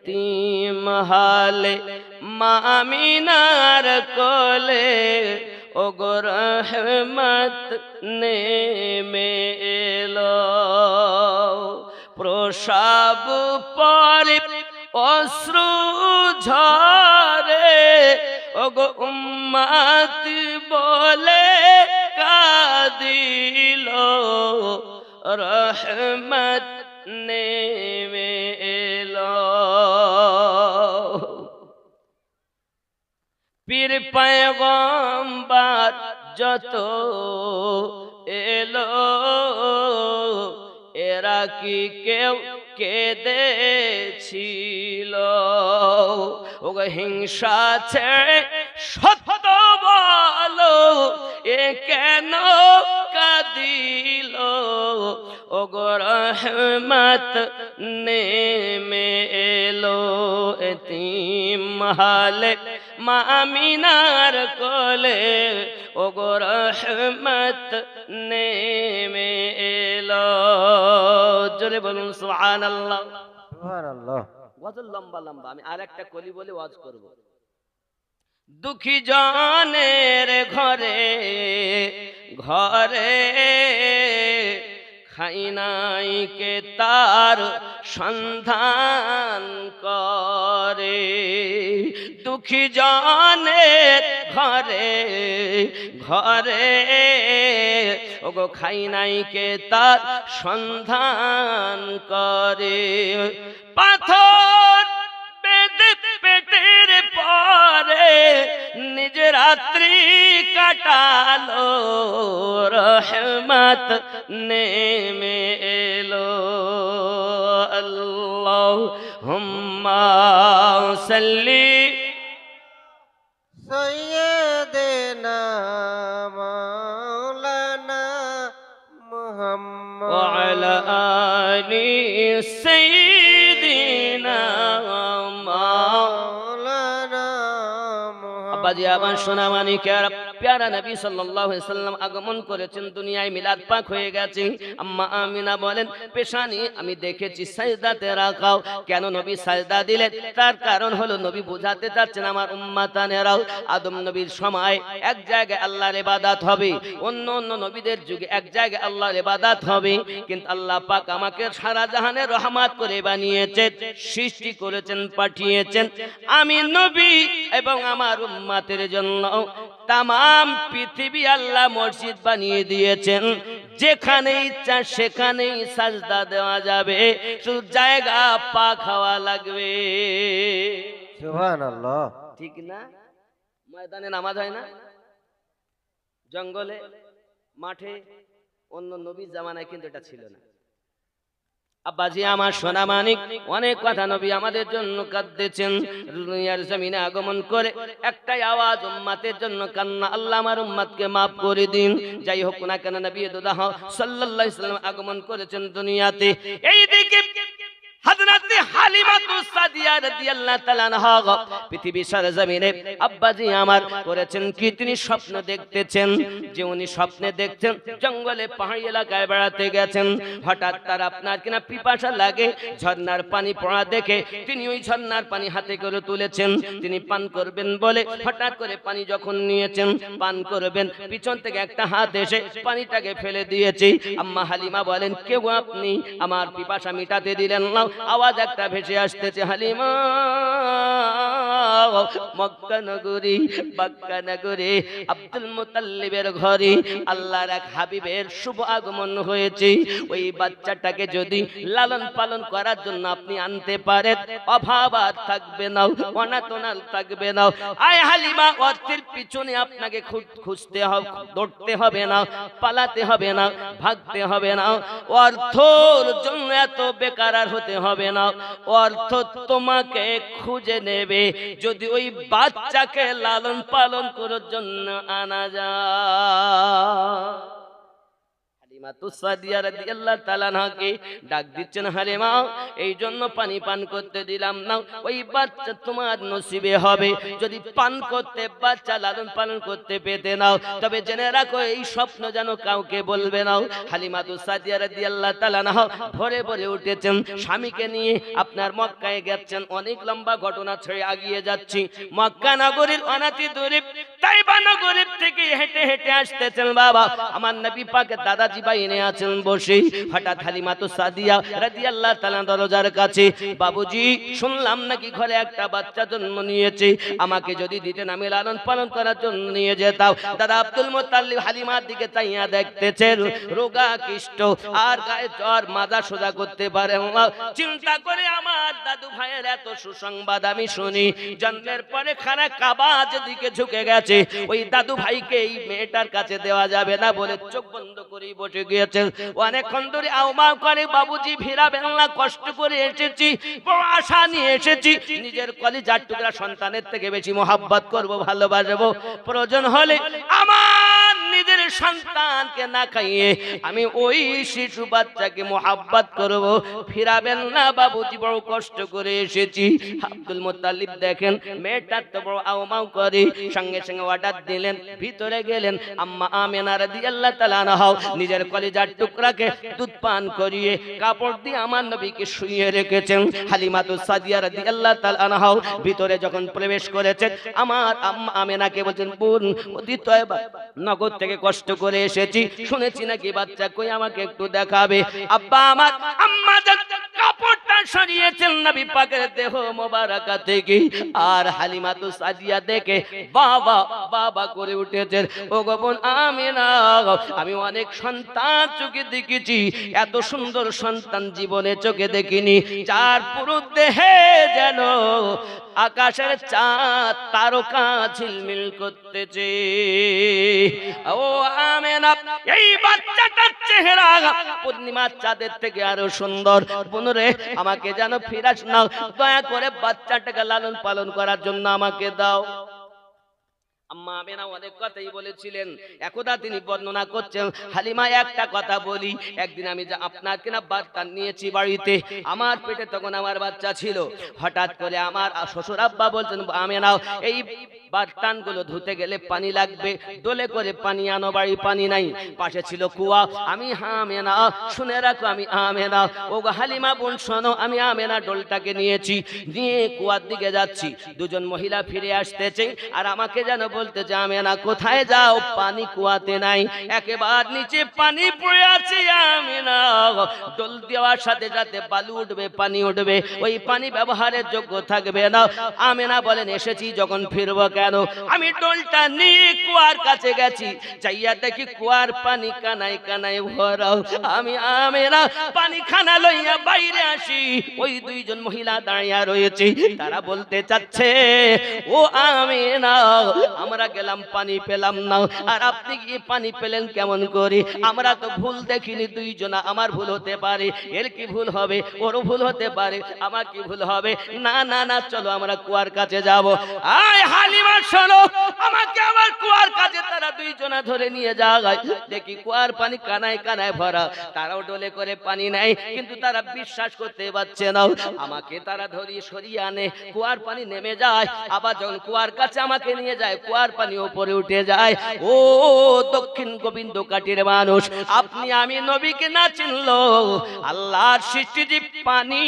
এতিম হালে মা আমিনার কোলে ওগো রহমত নেমে এলো। প্রসব পরে অশ্রু ঝরে ওগো উম্মত বলে কাঁদিল, রহমত নেমে এলো। পীর পয়গম্বর যত এলো, এরা কি কেউ কেঁদেছিল? ওগো হিংসা ছেড়ে সত্য বলো, এ কেন কাঁদিল? ওগো রহমত নেমে এলো। এতিম হালে মা আমিনার কোলে ওগো রহমত নেমে এলো। জোরে বলুন সুবহানাল্লাহ। সুবহানাল্লাহ। গজল লম্বা লম্বা, আমি আর একটা কলি বলে ওয়াজ করব। দুঃখী জনের ঘরে ঘরে খাই নাই কে তার সন্ধান করে। দুঃখী জনের ঘরে ঘরে ওগো খাই নাই কে তার সন্ধান করে। পাথর বেঁধে পেটের পরে নিজ রাত্রি কাটালো, রহমত নেমে এলো। আল্লাহুম্মা সাল্লি সাইয়্যিদিনা মাওলানা মুহাম্মদ ওয়া আলা আলি সাইয়্যিদিনা মাওলানা মুহাম্মদ। আব্বাজি আমার সোনা মানিকের প্যারা নবী সাল্লাল্লাহু আলাইহি সাল্লাম আগমন করেছেন, দুনিয়ায় মিলাদ পাক হয়ে গেছে। আম্মা আমিনা বলেন, পেশানি আমি দেখেছি সাজদাতে রাখাও। কেন নবী সাজদা দিলেন? তার কারণ হলো নবী বোঝাতে চাচ্ছেন আমার উম্মাতানেরাও আদম নবীর সময় এক জায়গায় আল্লাহর ইবাদত হবে, অন্য অন্য নবীদের যুগে এক জায়গায় আল্লাহর ইবাদত হবে, কিন্তু আল্লাহ পাক আমাকে সারা জাহানের রহমত করে বানিয়েছেন, সৃষ্টি করেছেন, পাঠিয়েছেন। আমি নবী এবং আমার উম্মতের জন্য তামাম পৃথিবী আল্লাহ মসজিদ বানিয়ে দিয়েছেন। যেখানে ইচ্ছা সেখানেই সাজদা দেওয়া যাবে, শুধু জায়গা পাক হওয়া লাগবে। সুবহানাল্লাহ। ঠিক না? ময়দানে নামাজ হয় না, জঙ্গলে মাঠে, অন্য নবীর জামানায় কিন্তু এটা ছিল না। আব্বাজি আমার সোনা মানিক, অনেক কথা নবী আমাদের জন্য কাঁদতেছেন। দুনিয়ার জমিনে আগমন করে একটাই আওয়াজ, উম্মতের জন্য কান্না, আল্লাহ আমার উম্মতকে মাফ করে দিন। যাই হোক না কেন নবী দুদাহ সাল্লাল্লাহু আলাইহি সাল্লাম আগমন করেছেন দুনিয়াতে। এইদিকে হযরত হালিমাতু সাদিয়া রাদিয়াল্লাহু তাআলা আনহা পৃথিবীর সরজমিনে আব্বাজি আমার করেছেন কি, তিনি স্বপ্ন দেখতেছেন। যে উনি স্বপ্নে দেখছেন জঙ্গলে পাহাড়ি এলাকায় বেড়াতে গেছেন, হঠাৎ তার আপনার কিনা পিপাসা লাগে, ঝর্ণার পানি পড়া দেখে তিনি ওই ঝর্ণার পানি হাতে করে তুলেছেন, তিনি পান করবেন বলে হঠাৎ করে পানি যখন নিয়েছেন পান করবেন, পিছন থেকে একটা হাত এসে পানিটাকে ফেলে দিয়েছে। আম্মা হালিমা বলেন, কেউ আপনি আমার পিপাসা মিটাতে দিলেন না। আওয়াজ একটা ভেসে আসতেছে, হালিমা মক্কা নগরী মক্কা নগরী আব্দুল মুতাল্লিবের ঘরে আল্লাহর এক হাবিবের শুভ আগমন হয়েছে। ওই বাচ্চাটাকে যদি লালন পালন করার জন্য আপনি আনতে পারেন, অভাব আর থাকবে না, অনাতনাল থাকবে না। আয় হালিমা, অর্থের পিছনে আপনাকে খুঁজতে হবে, দৌড়তে হবে না, পালাতে হবে না, ভাগতে হবে না, অর্থর জন্য এত বেকার আর হতে হবে না। অর্থ তোমাকে খুঁজে নেবে যদি ওই বাচ্চাকে লালন পালন করার জন্য আনা যায়। হালিমাতুস সাদিয়া রাদিয়াল্লাহু তাআলা আনহাকে ডাক দিচ্ছেন, হালিমা এই জন্য পানি পান করতে দিলাম না, ওই বাচ্চা তোমার নসিবে হবে যদি পান করতে বাচ্চা লালন পালন করতে পেতে নাও, তবে জেনে রাখো এই স্বপ্ন যেন কাউকে বলবে না। হালিমাতুস সাদিয়া রাদিয়াল্লাহু তাআলা আনহা ভোরে ভোরে উঠেছেন, স্বামীকে নিয়ে আপনার মক্কায় গেছেন। অনেক লম্বা ঘটনা ছেড়ে আগিয়ে যাচ্ছি। মক্কা নগরীর অনাতি দূরে তাইবা নগরীর থেকে হেঁটে হেঁটে আসতেছেন বাবা আমার নবী পাকের দাদাজি ভাই এনে আছেন বসে। হঠাৎ হালিমাতুস সাদিয়া রাদিয়াল্লাহু তাআলা দরজার কাছে, বাবুজি শুনলাম নাকি ঘরে একটা বাচ্চা জন্ম নিয়েছে, আমাকে যদি দিতেন আমি লালন পালন করার জন্য নিয়ে যেতাম। দাদা আব্দুল মুত্তালিব হালিমার দিকে চাইয়া দেখতেছেন, রোগা কিষ্ট আর গায়ে জ্বর, মাজা সোজা করতে পারে না। চিন্তা করে আমার দাদু ভাইয়ের এত সুসংবাদ আমি শুনি, জন্মের পরে খানা কাবাজ দিকে ঝুঁকে গেছে, ওই দাদু ভাইকে এই মেয়েটার কাছে দেওয়া যাবে না বলে চোখ বন্ধ করে বসে গিয়েছেন। অনেকক্ষণ ধরে আউমাউ করে, বাবুজি ফিরাবেন না, কষ্ট করে এসেছি, বড় আশা নিয়ে এসেছি, নিজের কলিজার টুকরা সন্তানের থেকে বেশি মোহাব্বত করব, ভালোবাসবো, প্রয়োজন হলে আমার নিজের সন্তানকে না খাইয়ে আমি ওই শিশু বাচ্চাকে মোহাব্বত করব, ফিরাবেন না বাবুজি, বড় কষ্ট করে এসেছি। আব্দুল মুত্তালিব দেখেন মেয়েটা তো বড় আউমাউ করে, সঙ্গে সঙ্গে অর্ডার দিলেন, ভিতরে গেলেন। আম্মা আমিনা রাদিয়াল্লাহু তাআলা আনহা নিজের কলিজার টুকরাকে দুধ পান করিয়ে কাপড় দিয়ে আমার নবীকে শুইয়ে রেখেছেন। হালিমাতুস সাদিয়া রাদিয়াল্লাহু তাআলা আনহা ভিতরে যখন প্রবেশ করেছেন, আমার আম্মা আমিনাকে বলছেন, বোন ওদি তয়বা নগর থেকে কষ্ট করে এসেছি, শুনেছি নাকি বাচ্চা কই আমাকে একটু দেখাবে। আব্বা আমার আম্মা কাপড়টা সরিয়েছেন নবী পাকের দেহ মোবারকা থেকে, আর হালিমাতুস সাদিয়া দেখে বাবা বাবা করে উঠেছেন। ও গো বোন আমিনা, আমি অনেক সন্তান চোখে দেখেছি, এত সুন্দর সন্তান জীবনে চোখে দেখিনি, যার পুরো দেহে যেন আকাশের চাঁদ তারকা ঝিলমিল করতেছে। ও আমিনা, এই বাচ্চাটার চেহারা পূর্ণিমার চাঁদের থেকে আরো সুন্দর। বোনরে আমাকে যেন ফিরাস নাও, দয়া করে বাচ্চাটাকে লালন পালন করার জন্য আমাকে দাও। আম্মা আমিনা অনেক কথাই বলেছিলেন, একদা তিনি বর্ণনা করছেন, হালিমা একটা কথা বলি, একদিন আমি আপনার কিনা বার্তা নিয়েছি বাড়িতে, আমার পেটে তখন আমার বাচ্চা ছিল, হঠাৎ করে আমার শ্বশুর আব্বা বলছেন, আমিনা এই বার্তানগুলো ধুতে গেলে পানি লাগবে, দোলে করে পানি আনো, বাড়ি পানি নাই, পাশে ছিল কুয়া। আমি আমিনা শুনে রাখো, আমি আমিনা, ও হালিমা বোন শোনো, আমি আমিনা ডোলটাকে নিয়েছি, নিয়ে কুয়ার দিকে যাচ্ছি। দুজন মহিলা ফিরে আসতেছে আর আমাকে যেন বলতে যে আমিনা কোথায় যাও, পানি কুয়াতে নাই, একেবারে নিচে পানি পড়ে আছে। আমিনা ডোল দেওয়ার সাথে সাথে বালু উঠবে, পানি উঠবে, ওই পানি ব্যবহারের যোগ্য থাকবে না। আমিনা বলেন, এসেছি যখন ফিরবো কেন? আমি ডোলটা নিয়ে কুয়ার কাছে গেছি, চাইয়া দেখি কুয়ার পানি কানায় কানায় ভরা। আমি আমিনা পানি খানা লইয়া বাইরে আসি, ওই দুইজন মহিলা দাঁড়িয়ে রয়েছে, তারা বলতে চাচ্ছে, ও আমিনা আমরা গেলাম পানি পেলাম না, আর আপনি গিয়ে পানি পেলেন কেমন করে? আমরা তো ভুল দেখিনি দুইজনা, আমার ভুল হতে পারে, এর কি ভুল হবে, ওর ভুল হতে পারে, আমার কি ভুল হবে? না না না, চলো আমরা কুয়ার কাছে যাব। আয় হালিমা শোনো, আমাকে আমার কুয়ার কাছে তারা দুইজনা ধরে নিয়ে যায়, দেখি কুয়ার পানি কানায় কানায় ভরা, তারাও ডোলে করে পানি নেয়, কিন্তু তারা বিশ্বাস করতে পারছে না। আমাকে তারা ধরিয়ে সরিয়ে আনে, কুয়ার পানি নেমে যায়, আবার যখন কুয়ার কাছে আমাকে নিয়ে যায়, কুয়ার পানি উপরে উঠে যায়। ও দক্ষিণ গোবিন্দ কাটির মানুষ, আপনি আমি নবীকে না চিনলো, আল্লাহর সৃষ্টিজীব পানি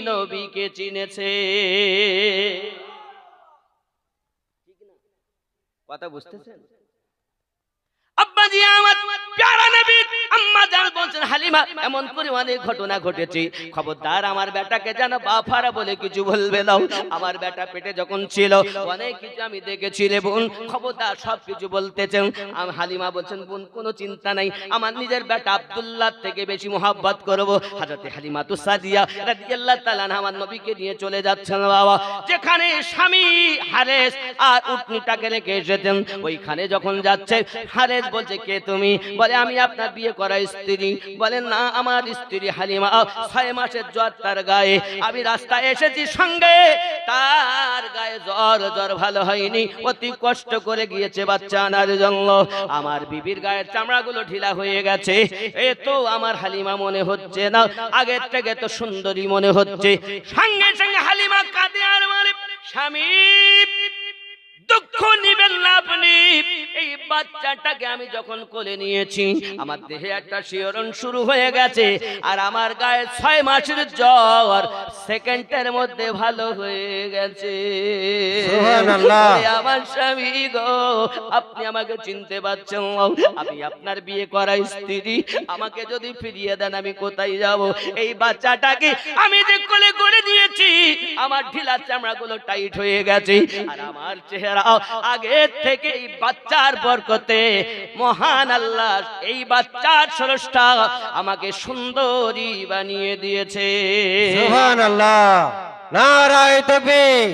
নবীকে চিনেছে। কথা বুঝতেছেন? আব্বাজি আমার প্যারা নবী আম্মা জান বলছেন, হালিমা এমন করে অনেক ঘটনা ঘটেছে, খবরদার আমার বেটাকে যেন বাফারা বলে কিছু বলবে না। আমার বেটা পেটে যখন ছিল অনেক কিছু আমি দেখেছি রে বোন, খবরদার সব কিছু বলতেছেন। হালিমা বলছেন, বোন কোনো চিন্তা নাই, আমার নিজের বেটা আব্দুল্লাহ থেকে বেশি মোহাব্বত করব। হযরত হালিমাতুস সাদিয়া রাদিয়াল্লাহু তাআলা আমার নবীকে নিয়ে চলে যাচ্ছেন বাবা, যেখানে স্বামী হারেস আর উটনিটাকে রেখে এসেছেন, ওইখানে যখন যাচ্ছে হারেস বলছে, কে তুমি? বলে, আমি আপনার বিয়ে করা স্ত্রী স্ত্রী? বলেন না, আমার স্ত্রী হালিমা 6 মাসের জ্বর তার গায়ে। আমি রাস্তায় এসেছি সঙ্গে, তার গায়ে জ্বর ভালো হয়নি, অতি কষ্ট করে গিয়েছে বাচ্চা আনার জন্য। আমার বিবির গায়ের চামড়াগুলো ঢিলা হয়ে গেছে। এ তো আমার হালিমা মনে হচ্ছে না, আগের থেকে তো সুন্দরী মনে হচ্ছে। সঙ্গে সঙ্গে হালিমা কাঁদে আর বলে, স্বামী দুঃখ নিবেন না আপনি, এই বাচ্চাটাকে আমি যখন কোলে নিয়েছি আমার দেহে একটা শিহরণ শুরু হয়ে গেছে, আর আমার গায়ে 6 মাসের জ্বর সেকেন্ডের মধ্যে ভালো হয়ে গেছে। সুবহানাল্লাহ। ওরে আমার স্বামী গো, আপনি আমাকে চিনতে পারছেন না? আমি আপনার বিয়ে করা স্ত্রী, আমাকে যদি ফিরিয়ে দেন আমি কোথায় যাব? এই বাচ্চাটাকে আমি যে কোলে করে দিয়েছি, আমার ঢিলা চামড়াগুলো টাইট হয়ে গেছে, আর আমার চেহারা আগে থেকে এই বাচ্চার বরকতে মহান আল্লাহ এই বাচ্চার স্রষ্টা আমাকে সুন্দরী বানিয়ে দিয়েছে। সুবহানাল্লাহ। নারায়ে তাকবীর,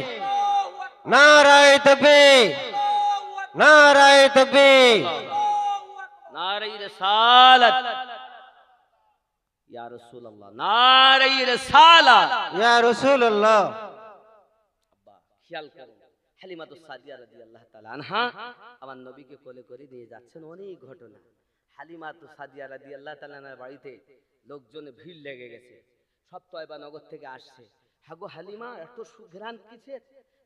নারায়ে তাকবীর, নারায়ে তাকবীর। নারে রিসালাত ইয়া রাসূলুল্লাহ, নারে রিসালাত। ইয়া রাসূলুল্লাহ। আব্বা খেয়াল করুন, হালিমাতুস সাদিয়া রাদিয়াল্লাহু তাআলা আনহা আমার নবীকে কোলে করে নিয়ে যাচ্ছেন। অনেক ঘটনা। হালিমাতুস সাদিয়া রাদিয়াল্লাহু তাআলা আনহার বাড়িতে লোকজনে ভিড় লেগে গেছে, সব তয়বা নগর থেকে আসছে। হাগো হালিমা, এত সুঘ্রাণ কিসের?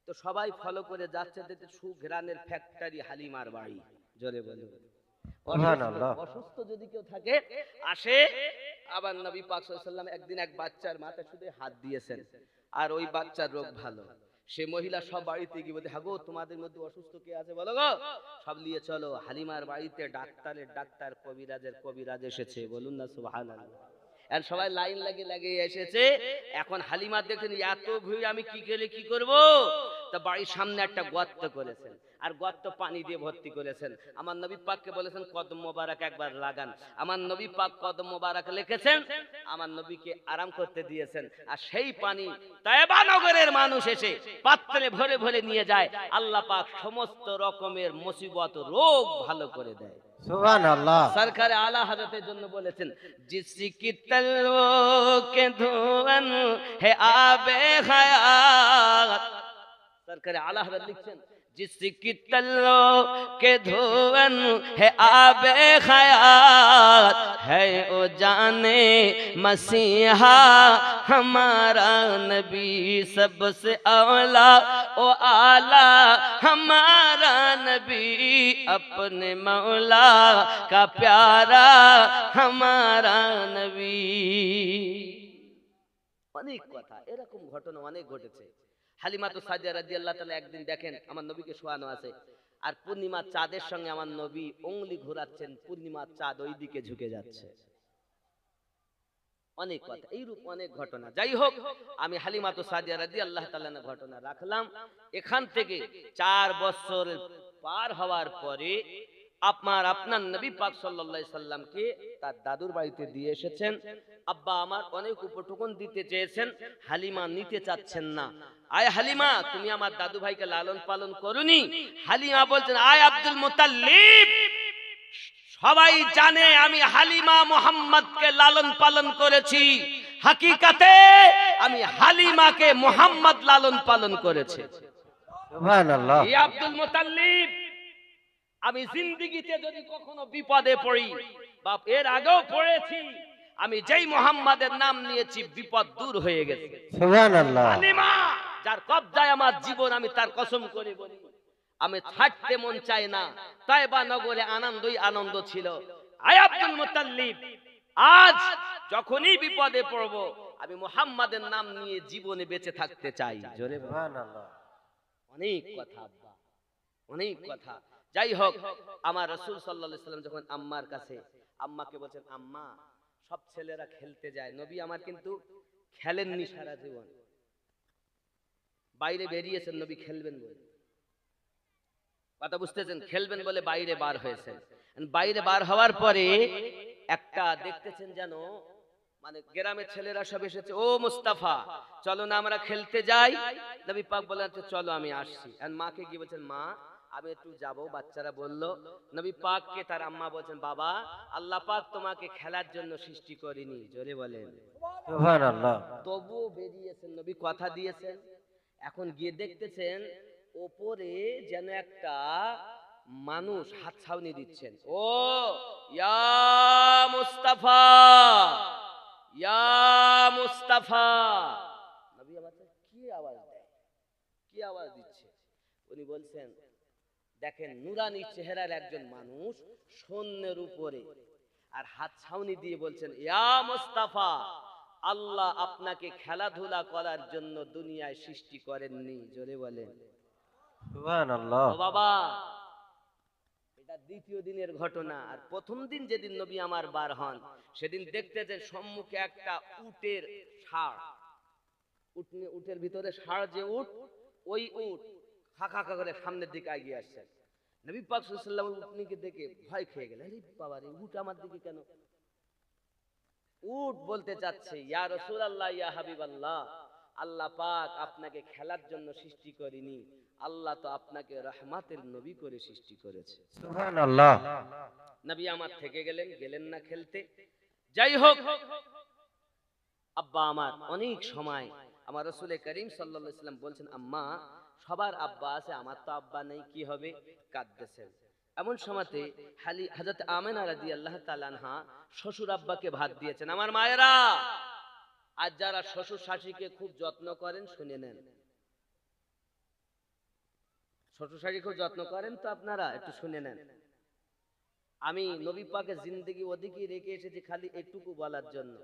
তো সবাই ফলো করে যাচ্ছে, দেখতে সুঘ্রাণের ফ্যাক্টরি হালিমার বাড়ি। জোরে বলুন সুবহানাল্লাহ। অসুস্থ যদি কেউ থাকে আসে। আবার নবী পাক সাল্লাল্লাহু আলাইহি ওয়াসাল্লাম একদিন এক বাচ্চার মাথায় শুধু হাত দিয়েছেন, আর ওই বাচ্চার রোগ ভালো। সে মহিলা সব বাড়িতে গিয়ে বলে, হাগো তোমাদের মধ্যে অসুস্থ কে আছে বলো গো, সব নিয়ে চলো। হালিমার বাড়িতে ডাক্তারের ডাক্তার, কবিরাজের কবিরাজ এসেছে। বলুন না সুবহানাল্লাহ। আর সবাই লাইন লাগিয়ে এসেছে। এখন হালিমা দেখেন এত ভিড়, আমি কি করে কি করব? তা বাড়ির সামনে একটা গর্ত করেছেন, আর গর্ত পানি দিয়ে ভর্তি করেছেন। আমার নবী পাককে বলেছেন কদম মোবারক একবার লাগান। আমার নবী পাক কদম মোবারক লিখেছেন, আমার নবীকে আরাম করতে দিয়েছেন। আর সেই পানি তায়েবা নগরের মানুষ এসে পাত্রে ভরে ভরে নিয়ে যায়। আল্লাহ পাক সমস্ত রকমের মুসিবত রোগ ভালো করে দেয়। সুবহানাল্লাহ। সরকার আলা হযরতের জন্য বলেছেন, জিসকি তলও কে ধুয়ান হে আবে হায়াত। সরকার আলা হযরত লিখছেন, जिसकी तल्लो के धुवन है आबे खयात है ओ जाने मसीहा हमारा नबी सबसे औला ओ आला हमारा नबी अपने मौला का प्यारा हमारा नबी। অনেক কথা, এরকম ঘটনা অনেক ঘটেছে। হালিমাতুস সাদিয়া রাদিয়াল্লাহু তাআলা একদিন দেখেন আমার নবীকে শোয়ানো আছে, আর পূর্ণিমার চাঁদের সঙ্গে আমার নবী উংলি ঘোরাচ্ছেন, পূর্ণিমার চাঁদ ওই দিকে ঝুঁকে যাচ্ছে। অনেক কথা, এইরূপ অনেক ঘটনা। যাই হোক, আমি হালিমাতুস সাদিয়া রাদিয়াল্লাহু তাআলার ঘটনা রাখলাম। এখান থেকে 4 বছর পার হওয়ার পরে আপনার নবী পাক সাল্লাল্লাহু আলাইহি সাল্লামকে তার দাদুর বাড়িতে দিয়ে এসেছেন। আব্বা আমার অনেক উপটুকুন দিতে চেয়েছেন, হালিমা নিতে চাচ্ছেন না। আয় হালিমা, তুমি আমার দাদু ভাইকে লালন পালন করুনি? হালিমা বলছেন, আয় আব্দুল মুতাল্লিব, সবাই জানে আমি হালিমা মুহাম্মদকে লালন পালন করেছি, হাকিকাতে আমি হালিমাকে মুহাম্মদ লালন পালন করেছি। সুবহানাল্লাহ। এই আব্দুল মুতাল্লিব, আমি জিন্দেগিতে যদি কখনো বিপদে পড়ি, বাপ এর আগেও পড়েছি, আমি যেই মুহাম্মাদের নাম নিয়েছি বিপদ দূর হয়ে গেছে। সুবহানাল্লাহ। হালিমা যার কবজায় আমার জীবন, আমি তার কসম করে বলি, আমি ছাড়তে মন চাই না। তায়েবা নগরে আনন্দই আনন্দ ছিল। আয় আব্দুল মুতাল্লিব, আজ যখনই বিপদে পড়ব আমি মুহাম্মাদের নাম নিয়ে জীবনে বেঁচে থাকতে চাই। জোরে বল। সুবহানাল্লাহ। অনেক কথা আব্বা, অনেক কথা। যাই হোক, আমার রাসূল সাল্লাল্লাহু আলাইহি সাল্লাম যখন আম্মার কাছে, আম্মাকে বলছেন, আম্মা সব ছেলেরা খেলতে যায়, নবী আমার কিন্তু খেলেননি সারা জীবন, বাইরে বেরিয়েছেন নবী খেলবেন বলে। কথা বুঝতেছেন? খেলবেন বলে বাইরে বার হয়েছেন। বাইরে বার হওয়ার পরে একটা দেখতেছেন যেন মানে গ্রামের ছেলেরা সব এসেছে, ও মুস্তাফা চলো না আমরা খেলতে যাই। নবী পাক বলেন, চলো আমি আসছি। আর মাকে গিয়ে বলছেন, মা আমি একটু যাব। বাচ্চারা বলল, নবী পাককে তার আম্মা বলছেন, বাবা আল্লাহ পাক তোমাকে খেলার জন্য সৃষ্টি করেনি, জোরে বলেন। সুবহানাল্লাহ। তবুও বেরিয়েছেন, নবী কথা দিয়েছেন। এখন গিয়ে দেখতেছেন ওপরে যেন একটা মানুষ হাত ছাউনি দিচ্ছেন। ও ইয়া মুস্তাফা, ইয়া মুস্তাফা। নবী আমার কি আওয়াজ দেয়, কি আওয়াজ দিচ্ছে? উনি বলছেন, দেখেন নুরানি চেহারার একজন মানুষ সৈন্যের উপরে আর হাত ছাউনি দিয়ে বলছেন, ইয়া মুস্তাফা, আল্লাহ আপনাকে খেলাধুলা করার জন্য দুনিয়ায় সৃষ্টি করেননি, জোরে বলেন। সুবহানাল্লাহ। ও বাবা, এটা দ্বিতীয় দিনের ঘটনা। আর প্রথম দিন যেদিন নবী আমার বার হন, সেদিন দেখতে যে সম্মুখে একটা উটের ষাঁড়, উটের ভিতরে ষাঁড় যে উট, ওই উট খা খা খা করে সামনের দিকে এগিয়ে আসছে। নবী পাক সাল্লাল্লাহু আলাইহি ওয়াসাল্লাম উটনিকে দেখে ভয় খেয়ে গেলেন। আরে বাবা রে, উট আমার দিকে কেন? উট বলতে চাচ্ছে, ইয়া রাসূলুল্লাহ, ইয়া হাবিবাল্লাহ, আল্লাহ পাক আপনাকে খেলার জন্য সৃষ্টি করেনি, আল্লাহ তো আপনাকে রহমাতের নবী করে সৃষ্টি করেছে। সুবহানাল্লাহ। নবী আমার থেকে গেলেন, গেলেন না খেলতে। যাই হোক, আব্বা আমার অনেক সময় আমার রাসূল করিম সাল্লাল্লাহু আলাইহি ওয়াসাল্লাম বলছেন, আম্মা সবার আব্বা আছে, আমার তো আব্বা নেই, কি হবে? কাঁদতেছেন। এমন সময়তে হযরত আমেনা রাদিয়াল্লাহু তাআলা আনহা শ্বশুর আব্বাকে ভাত দিয়েছেন। আমার মায়েরা, আজ যারা শ্বশুর শাশুড়িকে খুব যত্ন করেন শুনে নেন। শ্বশুর শাশুড়ি খুব যত্ন করেন তো আপনারা একটু শুনে নেন। আমি নবী পাকের জিন্দেগি ওদিকে রেখে এসেছি খালি এটুকু বলার জন্য।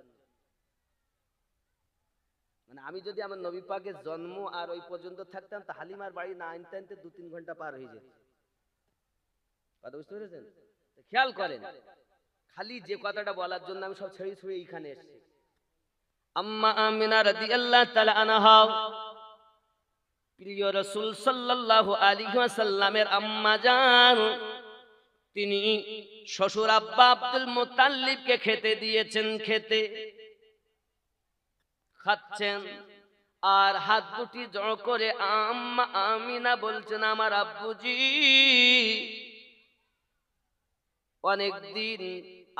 মানে আমি যদি আমার নবী পাকের জন্ম আর ওই পর্যন্ত থাকতাম, তা হালিমার বাড়ি না আনতে আনতে 2-3 ঘন্টা পার হয়ে যেত। কথা বুঝতে পেরেছেন? খেয়াল করেন, খালি যে কথাটা বলার জন্য আমি সব ছেড়ে ছুঁড়ে এইখানে এসেছি। আম্মা আমিনা রাদিয়াল্লাহু তাআলা আনহা, প্রিয় রাসূল সাল্লাল্লাহু আলাইহি ওয়াসাল্লামের আম্মা জান, তিনি শ্বশুর আব্বা আব্দুল মুত্তালিবকে খেতে দিয়েছেন। খেতে খাচ্ছেন আর হাত দুটি জড় করে আম্মা আমিনা বলছেন, আমার আব্বুজি অনেকদিন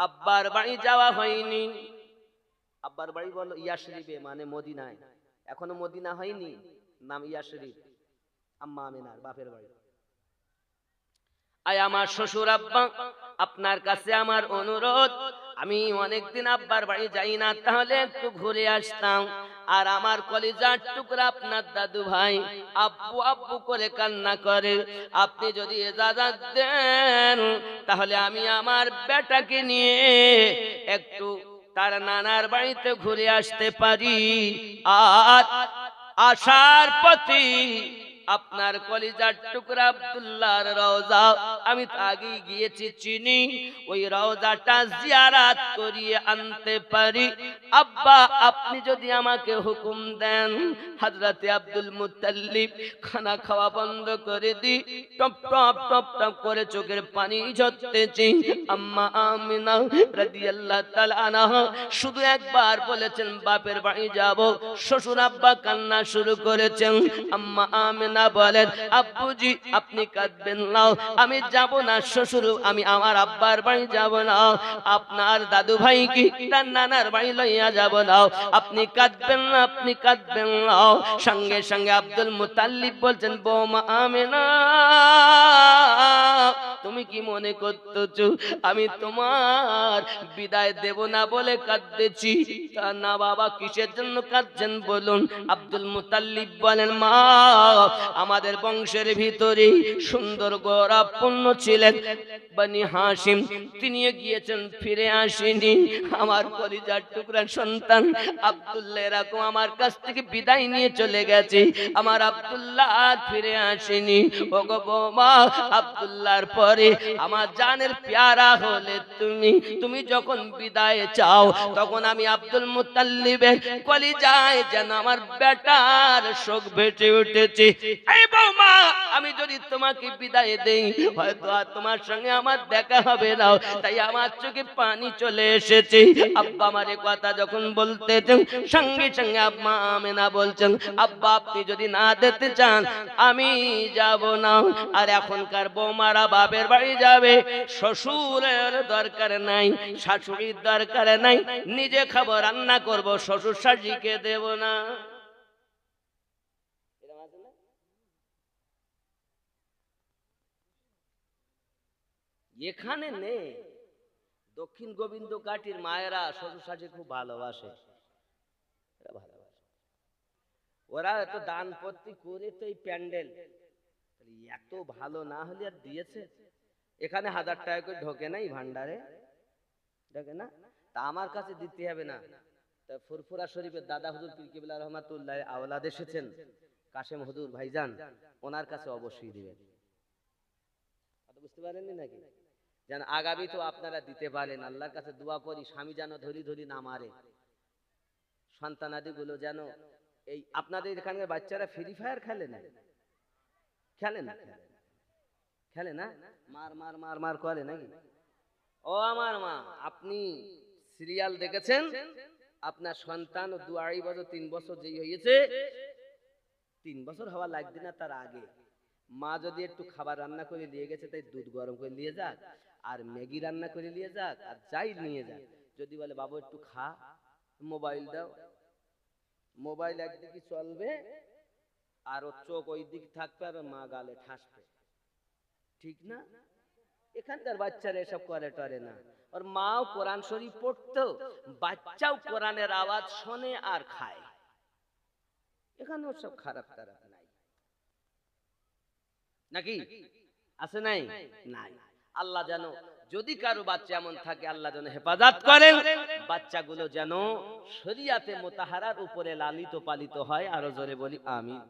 আব্বার বাড়ি যাওয়া হয়নি। আব্বার বাড়ি বলো ইয়াশরিবে, মানে মদিনায়। এখনো মদিনা হয়নি, নাম ইয়াশরিব। আম্মা আমিনার বাপের বাড়ি। আয় আমার শ্বশুর আব্বা, আপনার কাছে আমার অনুরোধ, আমি অনেকদিন আব্বার বাড়ি যাই না, তাহলে একটু ঘুরে আসতাম। আর আমার কলিজার টুকরা আপনার দাদু ভাই আব্বু আব্বু করে কান্না করে। আপনি যদি ইজাজত দেন, তাহলে আমি আমার বেটাকে নিয়ে একটু তার নানার বাড়িতে ঘুরে আসতে পারি। আর আসার পথে আপনার কলিজার টুকরা আব্দুল্লাহর রওজা, আমি তো আগেই গিয়েছি চিনি, ওই রওজাটা জিয়ারত করিয়ে আনতে পারি। আব্বা আপনি যদি আমাকে হুকুম দেন, হযরতে আব্দুল মুত্তালিব খানা খাওয়া বন্ধ করে দি, টপ টপ টপ টপ করে চোখের পানি ঝরতেছে। আম্মা আমিনা রাদিয়াল্লাহু তাআলা আনহা শুধু একবার বলেছেন বাপের বাড়ি যাব, শ্বশুর আব্বা কান্না শুরু করেছেন। আম্মা আমিনা বলেন, আব্বুজি আপনি কাঁদবেন না, আমি যাব না শ্বশুর, আমি আমার আব্বার বাড়ি যাব না, আপনার দাদু ভাই কি তার নানার বাড়ি লইয়া যাব না, আপনি কাঁদবেন না, আপনি কাঁদবেন না। সঙ্গে সঙ্গে আব্দুল মুত্তালিব বলছেন, বৌমা আমিনা তুমি কি মনে করতেছো আমি তোমার বিদায় দেব না বলে কাঁদতেছি? তা না বাবা, কিসের জন্য কাঁদছেন বলুন? আব্দুল মুত্তালিব বলেন, মা আমাদের বংশের ভিতরে সুন্দর গৌরবপূর্ণ ছিলেন বনি হাশিম, তিনি গিয়েছেন ফিরে আসেনি। আমার কলিজার টুকরা সন্তান আব্দুল্লাহ এরকম আমার কাছ থেকে বিদায় নিয়ে চলে গেছে, আমার আব্দুল্লাহ ফিরে আসেনি। ওগো বৌমা, আব্দুল্লাহর পরে আমার জানের প্যারা হলে তুমি, তুমি যখন বিদায় চাও, তখন আমি আব্দুল মুত্তালিবের কলিজায় যেন আমার বেটার শোক ভেসে উঠেছে। এই বৌমা, আমি যদি যদি তোমাকে বিদায় দেই হয়তো আর তোমার সঙ্গে আমার দেখা হবে না, তাই আমার চোখে পানি চলে এসেছে। আব্বা আমার এই কথা যখন বলতেছেন সঙ্গে সঙ্গে আম্মা আমেনা বলছেন, আব্বা আপনি যদি না যেতে চান আমি যাব না। আর এখনকার বৌমারা বাপের বাড়ি যাবে, শ্বশুরের দরকার নাই, শাশুড়ির দরকার নাই, নিজে খাবো, রান্না করব, শ্বশুর শাশুড়িকে দেব না। এখানে নেই। দক্ষিণ গোবিন্দ কাটির মায়েরা শ্বশুর শাশুড়ি খুব ভালোবাসে, ওরা এত দান পত্তি করে তো এই প্যান্ডেল এত ভালো না হলে আর দিয়েছে। এখানে 1000 টাকা করে ঢোকে নাই ভান্ডারে, ঢোকে না, তা আমার কাছে দিতে হবে না। তা ফুরফুরা শরীফের দাদা হুজুর পীর কিবলা রহমাতুল্লাহ আওলাদ এসেছেন, কাশেম হুজুর ভাইজান, ওনার কাছে অবশ্যই দিবেন। বুঝতে পারেননি নাকি? যেন আগামী তো আপনারা দিতে পারেন। আল্লাহর কাছে দোয়া করি স্বামী যেন ধরি ধরি না মারে, সন্তানাদি গুলো যেন এই আপনাদের এখানে বাচ্চারা ফ্রি ফায়ার খেলে না, খেলে না, খেলে না, মার মার মার মার করে নাকি? ও আমার মা, আপনি সিরিয়াল দেখেছেন? আপনার সন্তান 2-2.5 বছর 3 বছর যেই হয়েছে, 3 বছর হওয়া লাগবে না তার আগে মা যদি একটু খাবার রান্না করে নিয়ে গেছে, তাই দুধ গরম করে নিয়ে যাক আর ম্যাগি রান্না করে নিয়ে যাক আর যাই নিয়ে যাক, যদি বলে বাবু একটু খা, মোবাইল দাও, মোবাইল একদিকে চলবে আর ওর চোখ ওই দিক থাকবে আর মা গালে ঠাসবে, ঠিক না? এখানকার বাচ্চারা এসব করে টরে না। ওর মাও কোরআন শরীফ পড়তো, বাচ্চাও কোরআনের আওয়াজ শোনে আর খায়। এখানে ওর সব খারাপ খারাপ নাই নাকি? আছে নাই? নাই। আল্লাহ যেন যদি কারো বাচ্চা এমন থাকে আল্লাহ যেন হেফাজত করেন, বাচ্চাগুলো যেন শরিয়াতে মুতাহারার উপরে লালিত পালিত হয়। আরো জোরে বলি আমিন,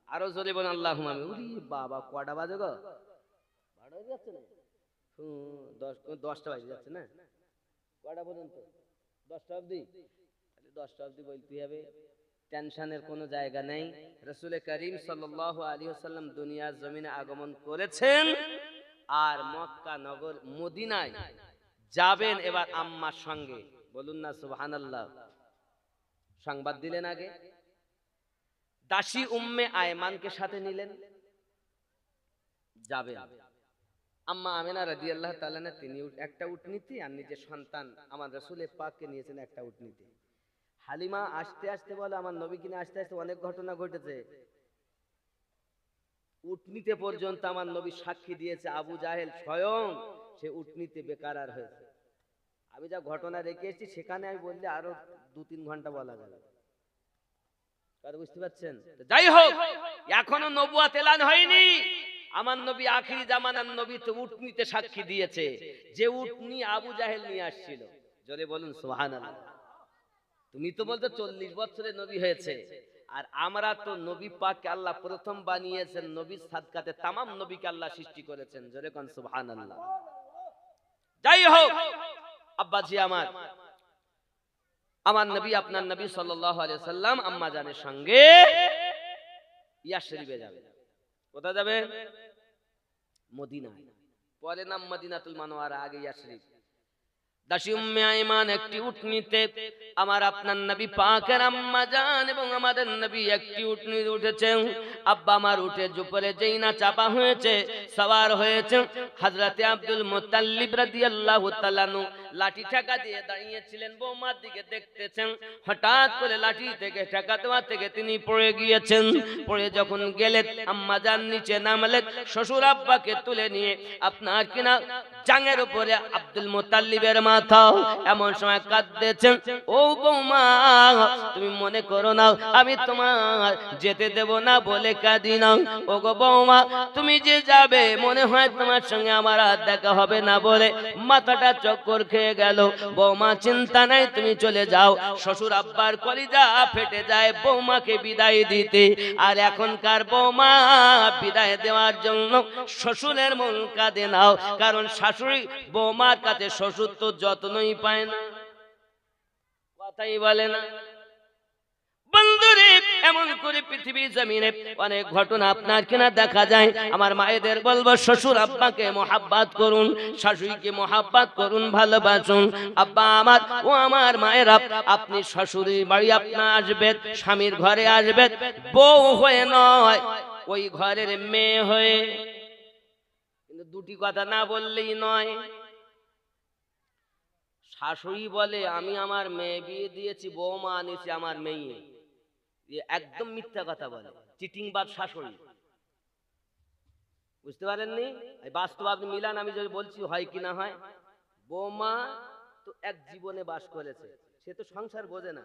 আরো জোরে বলেন আল্লাহুম্মা আমিন। ওরে বাবা, কয়টা বাজে গো? 12 যাচ্ছে না, 10টা বাজে যাচ্ছে না, কয়টা পর্যন্ত? 10টা অবধি, 10টা অবধি বলতে হবে, টেনশনের কোনো জায়গা নেই। রাসূল করিম সাল্লাল্লাহু আলাইহি ওয়াসাল্লাম দুনিয়ার জমিনে আগমন করেছেন আর মক্কা নগর মদিনায় যাবেন এবার আম্মার সঙ্গে, বলুন না সুবহানাল্লাহ। সংবাদ দিলেন আগে, দাসী উম্মে আয়মানকে সাথে নিলেন, যাবেন। আম্মা আমিনা রাদিয়াল্লাহু তাআলা আনহা তিনি একটা উটনীতে আর নিজের সন্তান আমার রাসূলের পাককে নিয়েছেন একটা উটনীতে। হালিমা আসতে আসতে বলে আমার নবী কিনে আসতে আসতে অনেক ঘটনা ঘটেছে, উটনীতে পর্যন্ত আমার নবী সাক্ষী দিয়েছে, আবু জাহেল স্বয়ং সে উটনীতে বেকারার হয়েছে। আমি যা ঘটনা রেখে এসেছি সেখানে আমি বললে আরো 2-3 ঘন্টা বলা যাবে, কারণ বুঝতে পারছেন। যাই হোক, এখনো নবুয়ত এলান হয়নি। আমার নবী আখিরি জামানার নবী তো উটনীতে সাক্ষী দিয়েছে, যে উটনী আবু জাহেল নিয়ে আসছিল। জোরে বলুন সুবহানাল্লাহ। তুমি তো বলছো 40 বছরে নবী হয়েছে, আর আমরা তো নবী পাককে আল্লাহ প্রথম বানিয়েছেন, নবীর সাদকাতে তামাম নবীকে আল্লাহ সৃষ্টি করেছেন। জোরে কোন সুবহানাল্লাহ। যাই হোক আব্বাজি আমার, আমার নবী আপনার নবী সাল্লাল্লাহু আলাইহি সাল্লাম আম্মা জানের সঙ্গে ইয়াশরিবে যাবে। কোথায় যাবে? মদিনায়। পরে নাম মদিনাতুল মুনাওয়ারা, আগে ইয়াশরিব। দাসী উম্মে আয়মান একটি উটনীতে আমার আপনার নবী পাকের আম্মা জান এবং আমাদের নবী একটি উটনীতে উঠেছেন। আব্বা আমার উঠে উপরে যেই না চাপা হয়েছে, সওয়ার হয়েছে হযরতে আব্দুল মুত্তালিব রাদিয়াল্লাহু তাআলা আনহু লাঠি ঠেকা দিয়ে দাঁড়িয়েছিলেন, বৌমার দিকে দেখতেছেন। হঠাৎ করে লাঠি থেকে ঠেকা দেওয়া থেকে তিনি পড়ে গিয়েছেন। পড়ে যখন গেলেন আম্মা জান নিচে নামলেন, শ্বশুর আব্বাকে তুলে নিয়ে আপনার কিনা জাঙের উপরে আব্দুল মুত্তালিবের মাথা। এমন সময় কাঁদতেছেন, ও বৌমা তুমি মনে করো না আমি তোমার যেতে দেব না বলে কাঁদি না। ও গো বৌমা, তুমি যে যাবে মনে হয় তোমার সঙ্গে আমার আর দেখা হবে না বলে মাথাটা চক্কর খেয়ে গেল। বৌমা চিন্তা নাই, তুমি চলে যাও। শ্বশুর আব্বার কলিজা ফেটে যায় বৌমাকে বিদায় দিতে। আর এখনকার বৌমা বিদায় দেওয়ার জন্য শ্বশুরের মন কাঁদে নাও, কারণ শাশুড়ি বৌমার কাছে শ্বশুর তো যত্নই পায় না, কথাই বলে না। বন্ধুরে এমন করে পৃথিবী জমিনে অনেক ঘটনা আপনার কিনা দেখা যায়। আমার মায়েদের বলবো, শ্বশুর আব্বাকে মোহাব্বত করুন, শাশুড়িকে মোহাব্বত করুন, ভালোবাসুন। আব্বা আমার ও আমার মায়েরা, আপনি শ্বশুরের বাড়ি আপনার আসবেন, স্বামীর ঘরে আসবেন, বউ হয়ে নয়, ওই ঘরের মেয়ে হয়ে। কিন্তু দুটি কথা না বললেই নয়। শাশুড়ি বলে আমি আমার মেয়ে বিয়ে দিয়েছি, বৌমা আনিছি আমার মেয়ে, একদম মিথ্যা কথা বলে, চিটিংবাজ শাশুড়ি। বুঝতে পারেননি? বাস্তব আপনি মিলান, আমি যদি বলছি হয় কি না হয়। বৌমা তো এক জীবনে বাস করেছে, সে তো সংসার বোঝে না,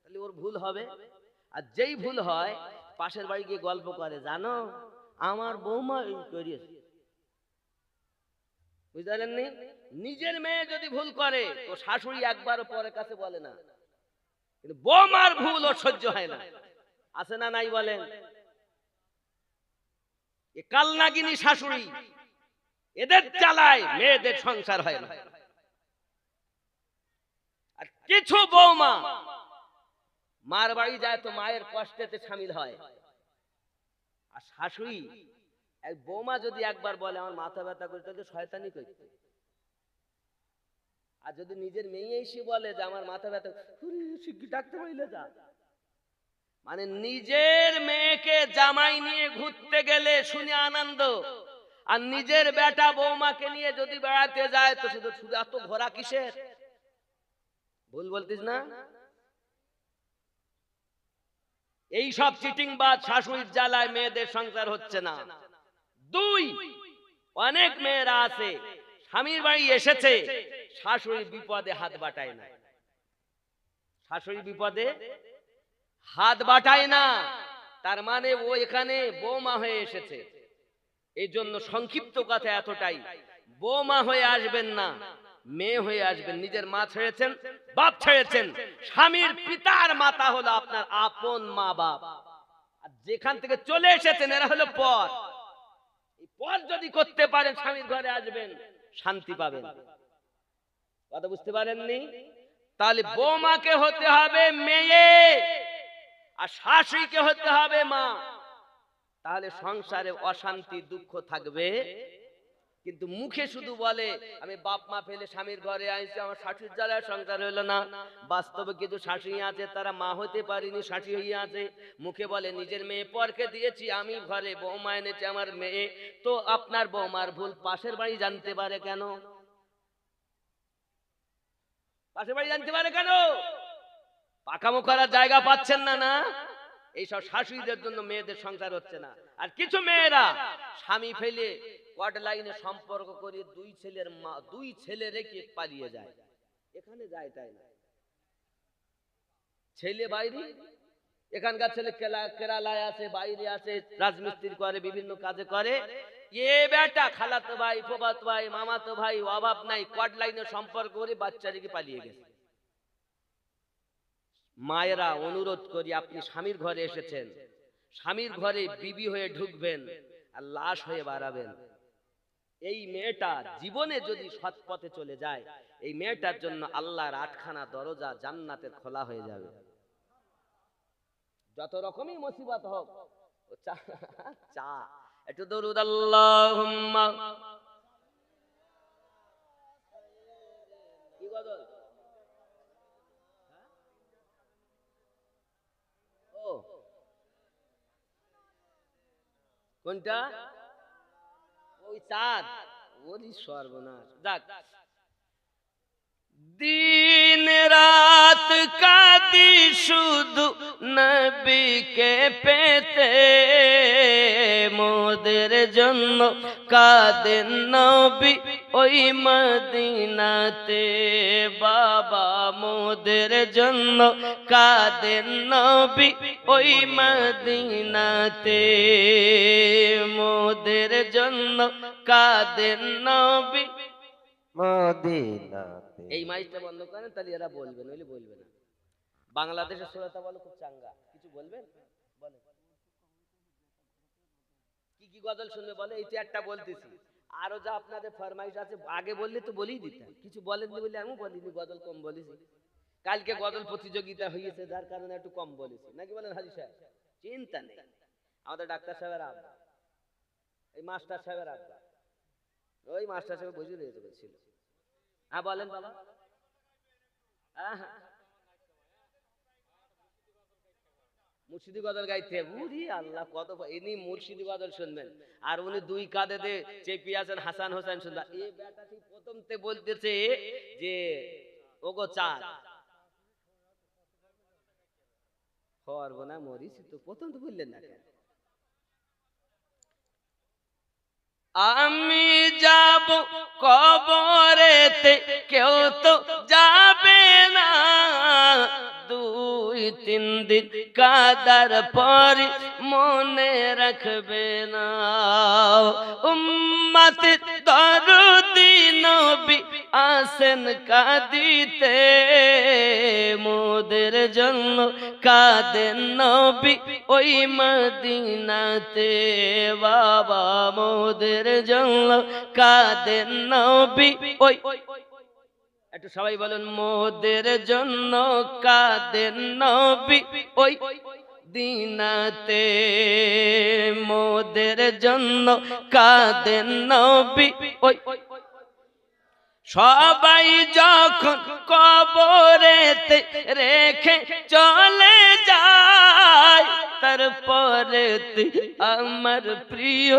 তাহলে ওর ভুল হবে। আর যেই ভুল হয়, পাশের বাড়ি গিয়ে গল্প করে, জানো আমার বৌমা এই করিয়েছে। বুঝতে পারেননি? নিজের মেয়ে যদি ভুল করে তো শাশুড়ি একবারও পরের কাছে বলে না, কিন্তু বৌমার ভুল ও সহ্য হয় না। আছে না নাই বলেন? এ কালনাগিনী শাশুড়ি, এদের চালায় মেয়েদের সংসার হয় না। আর কিছু বৌমা মার বাড়ি যায় তো মায়ের কষ্টেতে সামিল হয়। আর শাশুড়ি, এক বৌমা যদি একবার বলে আমার মাথা ব্যথা করে, তাহলে শয়তানি করতে। আর যদি নিজের মেয়ে এসে বলে যে আমার মাথা ব্যথা, ডাক্তার বলে যা। মানে নিজের মেয়েকে জামাই নিয়ে ঘুরতে গেলে শুনে আনন্দ, আর নিজের বেটা বৌমাকে নিয়ে যদি বেড়াতে যায় তো শুধু শুধু এত ঘোরা কিসের? ভুল বলতিস না? এই সব চিটিংবাজ শাশুড়ির জ্বালায় মেয়েদের সংসার হচ্ছে না। দুই, অনেক মেয়েরা আছে স্বামীর বাড়ি এসেছে, শাশুড়ি বিপদে হাত বাটায় না। শাশুড়ি বিপদে হাত বাটায় না, তার মানে ও এখানে বৌমা হয়ে এসেছে। এই জন্য সংক্ষিপ্ত কথা এতটাই, বৌমা হয়ে আসবেন না, মেয়ে হয়ে আসবেন। নিজের মা ছেড়েছেন, বাপ ছেড়েছেন, স্বামীর পিতার মাতা হলো আপনার আপন মা বাপ। আর যেখান থেকে চলে এসেছেন এরা হলো পর। এই পর যদি করতে পারেন, স্বামীর ঘরে আসবেন, শান্তি পাবেন। কথা বুঝতে পারেননি? তাহলে বৌমাকে হতে হবে মেয়ে, আর শাশুড়িকে হতে হবে মা। তাহলে সংসারে অশান্তি দুঃখ থাকবে। কিন্তু মুখে শুধু বলে আমি বাপ মা ফেলে স্বামীর ঘরে আইছি, আমার শাশুড়ির জ্বালায় সংসার হইলো না। বাস্তবে কিছু শাশুড়ি আছে তারা মা হতে পারিনি, শাশুড়ি হইয়া আছে। মুখে বলে নিজের মেয়ে পরকে দিয়েছি, আমি ঘরে বৌমা এনেছি আমার মেয়ে। তো আপনার বৌমার ভুল পাশের বাড়ি জানতে পারে কেন? পাশের বাড়ি জানতে পারে কেন? পাকামো করার জায়গা পাচ্ছেন না। না, এইসব শাশুড়িদের জন্য মেয়েদের সংসার হচ্ছে না। আর কিছু মেয়েরা স্বামী ফেলে কট লাইনে সম্পর্ক করে দুই ছেলে রেখে পালিয়ে যায়। এখানে যায় তাই না, ছেলে বাইরে, এখানকার ছেলে কেরালায় আছে, বাইরে আছে, রাজমিস্ত্রি করে, বিভিন্ন কাজে করে। এ বেটা খালাতো ভাই, ফুফাতো ভাই, মামাতো ভাই, অভাব নাই, কট লাইনে সম্পর্ক করে বাচ্চা রেখে পালিয়ে গেছে। মায়েরা অনুরোধ করি, আপনি স্বামীর ঘরে এসেছেন, স্বামীর ঘরে বিবি হয়ে ঢুকবেন আর লাশ হয়ে বাড়াবেন। এই মেয়েটা জীবনে যদি সৎ পথে চলে যায়, এই মেয়েটার জন্য আল্লাহর 8খানা দরজা জান্নাতের খোলা হয়ে যাবে। যত রকমই মুসিবত হোক, চা একটু দরুদ আল্লাহুম্মা। কি গজল? ও কোনটা? ওই চাঁদ, ওরই সর্বনাশ। যাক, দিন রাত কাঁদি শুধু নবীকে পেতে, মোদের জন্য কাঁদেন নবী ওই মদিনাতে। বাবা মোদের জন্য কাঁদেন নবী ওই মদিনাতে, মোদের জন্য কাঁদেন নবী মদিনাতে। এই মাইকটা বন্ধ করেন, তাহলে এরা বলবে, নইলে বলবে না। বাংলাদেশের শ্রোতা বলো খুব চাঙ্গা, কিছু বলবেন? বলে কি কি গজল শুনবে বলে? এই তো একটা বলতেছি, আরো যা আপনাদের ফরমাইশ আছে আগে বললে তো বলেই দিতাম। কিছু বলেননি বলে আমি বলিনি, গজল কম বলেছি। কালকে গজল প্রতিযোগিতা হয়েছে, যার কারণে একটু কম বলেছি, নাকি বলেন হাজি সাহেব? চিন্তা নেই। আমাদের ডাক্তার সাহেবের আব্বা, এই মাস্টার সাহেবের আব্বা, ওই মাস্টার সাহেব বুঝে দিয়েছে বলছিল। হ্যাঁ বলেন বাবা। মুর্শিদি গজল গাইতে, উরি আল্লাহ কত, ইনি মুর্শিদি গজল শুনবেন আর উনি দুই কাঁধে দিয়ে চেপে আছেন হাসান হোসেন শুনবা। এই বেটাটি প্রথমতে বলতেছে যে ওগো চাঁদ হরব না মরিস, তো প্রথম তো বললেন না কেন? আমি যাব কবরেতে, কেউ তো যাবে না, 2-3 দিন কাদার পরে মনে রাখবে না। উম্মতের দরদি নবী আসেন কাঁদিতে, মোদের জন্য কাঁদেন নবী ওই মদিনাতে। বাবা মোদের জন্য কাঁদেন নবী ওই, একটু সবাই বলুন, মোদের জন্য কাঁদেন নবী ওই দিনাতে, মোদের জন্য কাঁদেন নবী ওই। সবাই যখন কবরেতে রেখে চলে যায়, তারপরে আমার প্রিয়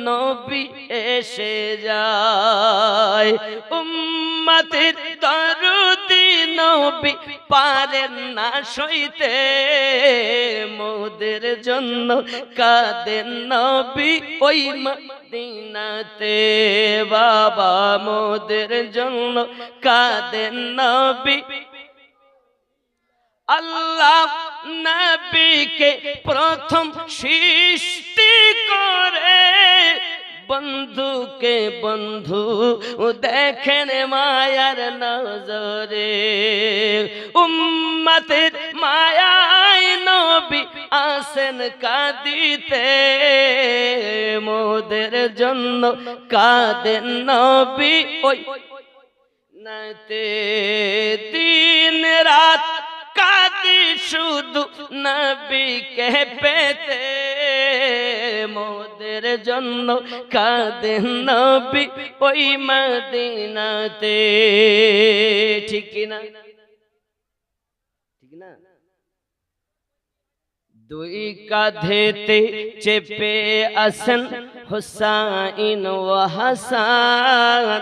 নবী এসে যায়। উম্মতের দরদি নবী পারেন না সইতে, মোদের জন্য কাঁদেন নবী ওই মদিনাতে। বাবা মোদের জন্য কাঁদেন নবী। আল্লাহ নবীকে প্রথম সৃষ্টি করে, বন্ধুকে বন্ধু দেখেন মায়ার নজরে। উম্মতের মায়ায় নবী আসেন কাঁদিতে, মোদের জন্য কাঁদেন নবী ওই নাতে। দিন রাত কাঁদি শুধু নবীকে পেতে, মোদের জন্য কাঁদেন নবী ওই মদিনাতে। ঠিক না? ঠিক না? দুই কাঁধেতে চেপে আসেন হুসাইন ও হাসান,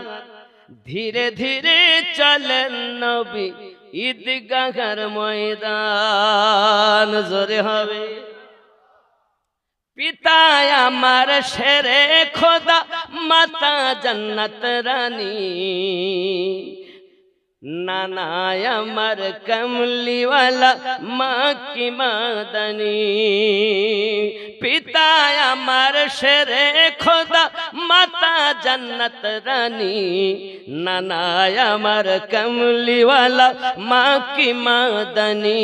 ধীরে ধীরে চলেন নবী ঈদগাহের ময়দান। জোরে হবে। পিতা আমার শেরে খোদা, মাতা জান্নাত রানী, নানা আমার কমলিওয়ালা মা কি মাদানী। পিতা আমার শেরে খোদা, মাতা জান্নাত রানী, নানা আমার কমলিওয়ালা মা কি মাদানী।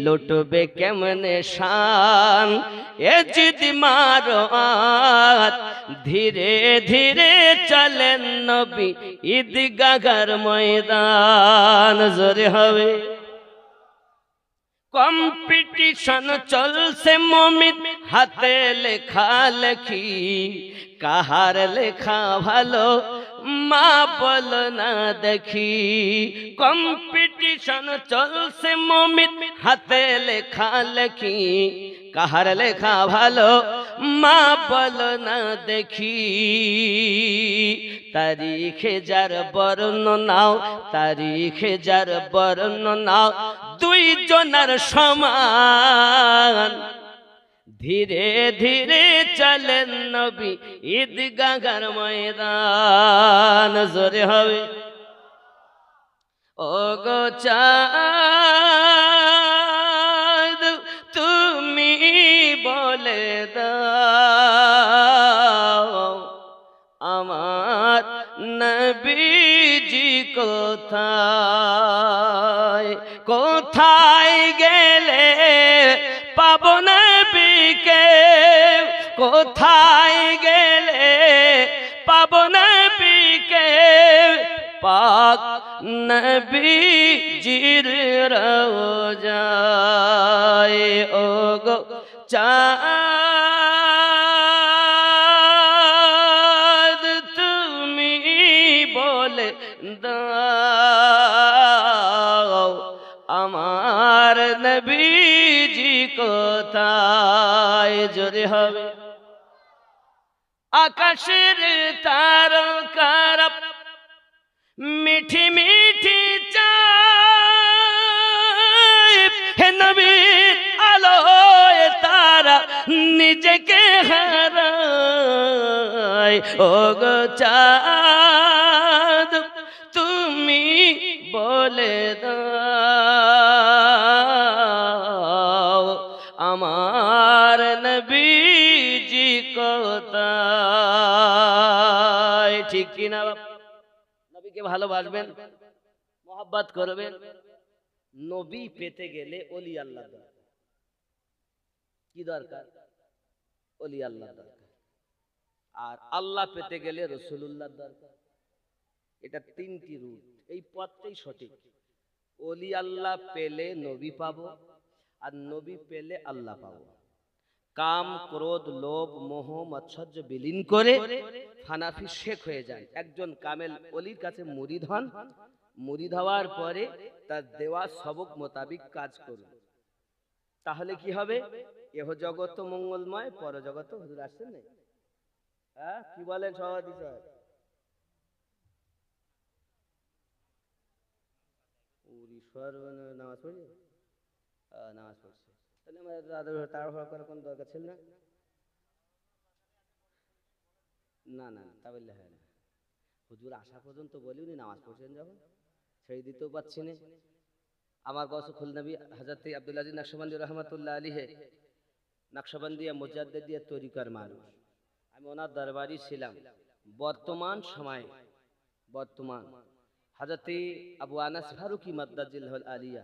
লুটবে কেমনে শান এ জিদি মারো আত, ধীরে ধীরে চলেন নবী ঈদগাহের ময়দান। জোরে হবে। কম্পিটিশন চলছে মুমিন হাতে লেখা লেখি, কাহার লেখা ভালো মা বল না দেখি। কম্পিটিশন চলছে মুমিন হাতে লেখা লেখি, কাহার লেখা ভালো মা বল না দেখি। তারিখে যার বর্ণনাও, তারিখে যার বর্ণনাও, দুই জনার সমান। ধীরে ধীরে চলেন নবী ঈদগাহের ময়দান। জোরে হবে। ও গো চাঁদ তুমি বলে দাও, আমার নবীজি কোথায়? কোথায় গেলে পাবো নবীকে? কোথায় গেলে পাবো নবীকে? পাক নবীজির রওজায় ওগো চাঁদ তুমি বলে দাও আমার নবীজি কোথায়? জোরে হবে। আকাশের তারকারা মিঠি মিঠি চায়, হে নবীর আলোয় তারা নিজেকে হারায়। ওগো চাঁদ তুমি বলে দাও আমার নবীজি কোথায়? ঠিক কিনা? নবীকে ভালোবাসবেন, মোহাব্বত করবেন। নবী পেতে গেলে ওলি আল্লাহ দরকার। কি দরকার? ওলি আল্লাহ দরকার। আর আল্লাহ পেতে গেলে রাসূলুল্লাহ দরকার। এটা তিনটি রূট। এই পথটাই সঠিক। ওলি আল্লাহ পেলে নবী পাবো, আর নবী পেলে আল্লাহ পাবো। কাম ক্রোধ লোভ মোহ মৎসর্য বিলীন করে হানাফি শেখ হয়ে যায়। একজন কামেল ওলির কাছে মুরিদ হন। মুরিদ হওয়ার পরে তার দেওয়া সবক মোতাবিক কাজ করুন। তাহলে কি হবে? এহ জগৎ মঙ্গলময়, পর জগৎ। হুজুর আসছেন না? হ্যাঁ, কি বলেন সভাপতি সাহেব? নামাজ পড়ি, নামাজ পড়ছে। তাহলে আমাদের তাড়াহুড়া করার কোনো দরকার ছিল না। না না, তা বললে হয় না। হুজুর আসা পর্যন্ত বলি উনি নামাজ পড়ছেন, যখন ছেড়ে দিতেও পারছি না। আমার গৌস খুলনবী হযরত আব্দুল আজিজ নকশবন্দি রহমাতুল্লাহ আলাইহি নকশবন্দিয়া মুজাদ্দিদিয়া তরিকার মানুষ। আমি ওনার দরবারি ছিলাম। বর্তমান হযরত আবু আনাস ফারুকি মাদ্দাজিল্লাহুল আলিয়া,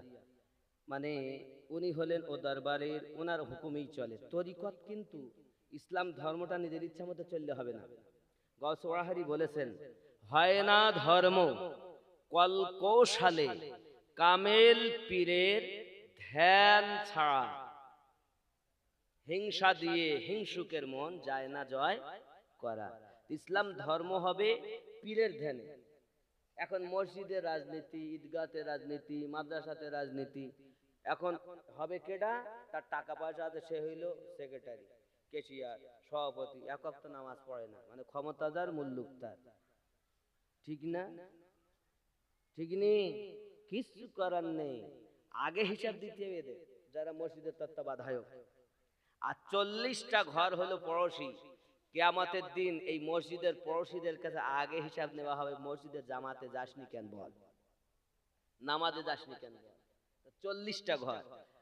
মানে উনি হলেন ও দরবারের, ওনার হুকুমেই চলে তরিকত। কিন্তু ইসলাম ধর্মটা নিজের ইচ্ছা মতো চললে হবে না। গৌস ওয়াহারি বলেছেন, হয় না ধর্ম কল কৌশলে, কামেল পীরের ধ্যান ছাড়া। হিংসা দিয়ে হিংসুকের মন যায় না জয় করা। ইসলাম ধর্ম হবে পীরের ধ্যানে। এখন মসজিদের রাজনীতি, ঈদগাতে রাজনীতি, মাদ্রাসাতে রাজনীতি। এখন হবে কেডা? তার টাকা পয়সা আছে, সে হইল সেক্রেটারি, কেশিয়ার, সভাপতি, এক ওয়াক্ত নামাজ পড়ে না, মানে ক্ষমতাদার মুল্লুক তার। ঠিক না? ঠিক নেই, কিছু করার নেই। আগে হিসাব দিতে হবে এদের, যারা মসজিদের তত্ত্বাবধায়ক। আর 40টা ঘর হলো পড়োশি। কিয়ামতের দিন এই মসজিদের পড়োশিদের কাছে আগে হিসাব নেওয়া হবে। মসজিদের জামাতে যাসনি কেন বল, নামাজে যাসনি কেন বল। 40টা ঘর।